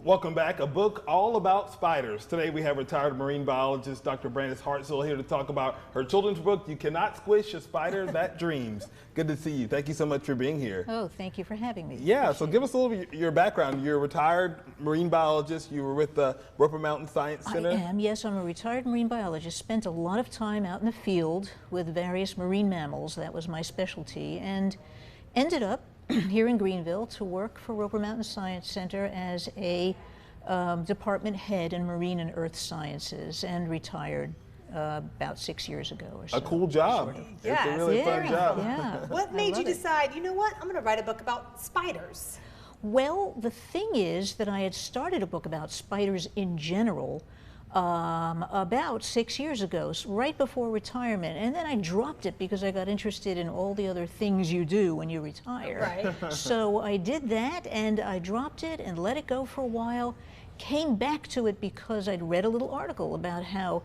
Welcome back. A book all about spiders. Today we have retired marine biologist Dr. Brandis Hartzell here to talk about her children's book, You Cannot Squish a Spider That Dreams. Good to see you. Thank you so much for being here. Oh, thank you for having me. Yeah, so give us a little bit of your background. You're a retired marine biologist. You were with the Roper Mountain Science Center. I am, yes. I'm a retired marine biologist. Spent a lot of time out in the field with various marine mammals. That was my specialty. And ended up here in Greenville to work for Roper Mountain Science Center as a department head in marine and earth sciences, and retired about 6 years ago or so. A cool job. Sort of. It's a really fun job. Yeah. What made you decide, you know what, I'm going to write a book about spiders? Well, the thing is that I had started a book about spiders in general about 6 years ago, right before retirement, and then I dropped it because I got interested in all the other things you do when you retire. Right. So I did that, and I dropped it and let it go for a while, came back to it because I'd read a little article about how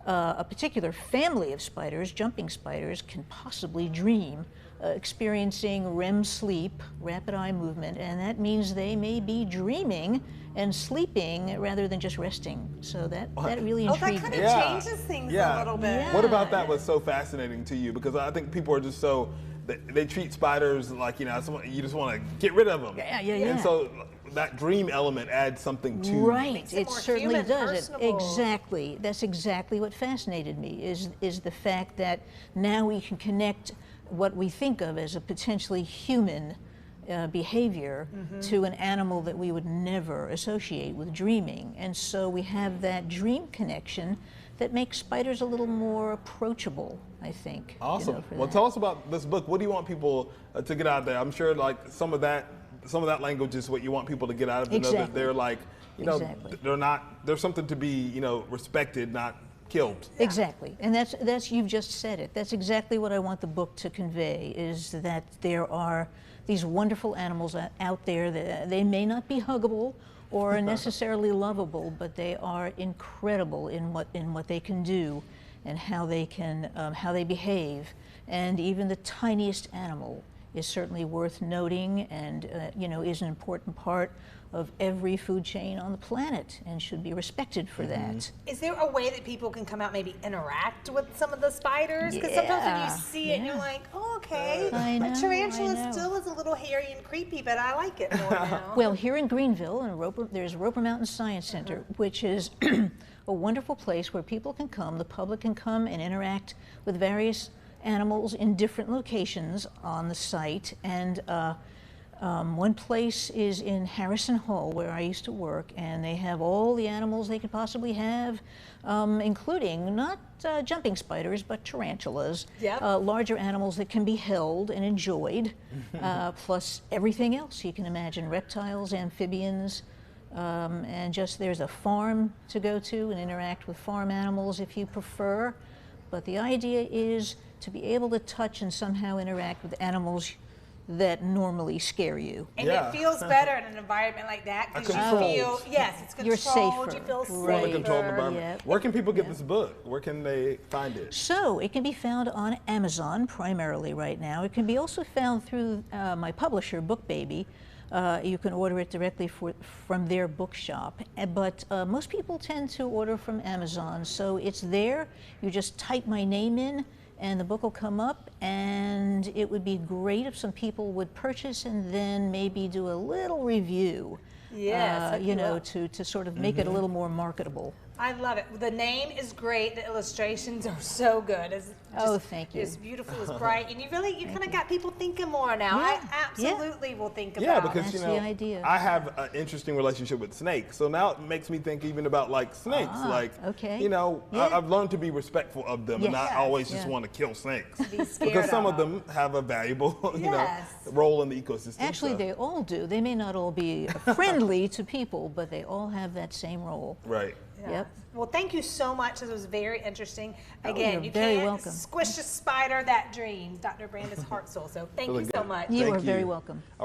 a particular family of spiders, jumping spiders, can possibly dream, experiencing REM sleep, rapid eye movement, and that means they may be dreaming and sleeping rather than just resting. So that really intrigued that me. kind of changes things a little bit. Yeah. What about that was so fascinating to you? Because I think people are just so, they treat spiders like, you just want to get rid of them. Yeah. And so that dream element adds something to Right, it more certainly human, does. personable. Exactly. That's exactly what fascinated me, is the fact that now we can connect what we think of as a potentially human behavior to an animal that we would never associate with dreaming. And so we have that dream connection that makes spiders a little more approachable, I think. Awesome. For Well, that. tell us about this book. What do you want people to get out of there? I'm sure like some of that language is what you want people to get out of it. Know that they're like, there's something to be, respected, not killed. Exactly, and that's you've just said it. That's exactly what I want the book to convey, is that there are these wonderful animals out there that they may not be huggable or necessarily lovable, but they are incredible in what they can do and how they behave. And even the tiniest animal is certainly worth noting, and is an important part of every food chain on the planet and should be respected for that. Is there a way that people can come out, maybe interact with some of the spiders? Because sometimes when you see it, you're like, oh, okay. But tarantula still is a little hairy and creepy, but I like it more now. Well, here in Greenville, there's Roper Mountain Science Center, which is a wonderful place where people can come, the public can come and interact with various animals in different locations on the site. And one place is in Harrison Hall, where I used to work, and they have all the animals they could possibly have, including not jumping spiders, but tarantulas, larger animals that can be held and enjoyed, plus everything else you can imagine, reptiles, amphibians, and there's a farm to go to and interact with farm animals if you prefer. But the idea is to be able to touch and somehow interact with animals that normally scare you. And it feels better in an environment like that because you feel, it's controlled, you're safer. You feel Fully safer. controlled environment. Where can people get this book? Where can they find it? So it can be found on Amazon primarily right now. It can be also found through my publisher, Book Baby. You can order it directly from their bookshop, but most people tend to order from Amazon, so it's there. You just type my name in and the book will come up, and it would be great if some people would purchase and then maybe do a little review, to sort of make it a little more marketable. I love it. The name is great. The illustrations are so good. Thank you. It's beautiful. It's bright, and you kind of got people thinking more now. I absolutely will think about. Yeah, because That's the idea. I have an interesting relationship with snakes, so now it makes me think even about like snakes. I've learned to be respectful of them and not always just want to kill snakes, because some of them have a valuable, role in the ecosystem. Actually, they all do. They may not all be friendly to people, but they all have that same role. Right. Yep. Well, thank you so much. This was very interesting. Again, you're you very can't welcome. squish a spider that dreams. Dr. Brandis Hartzell. So thank you so much. You are very welcome.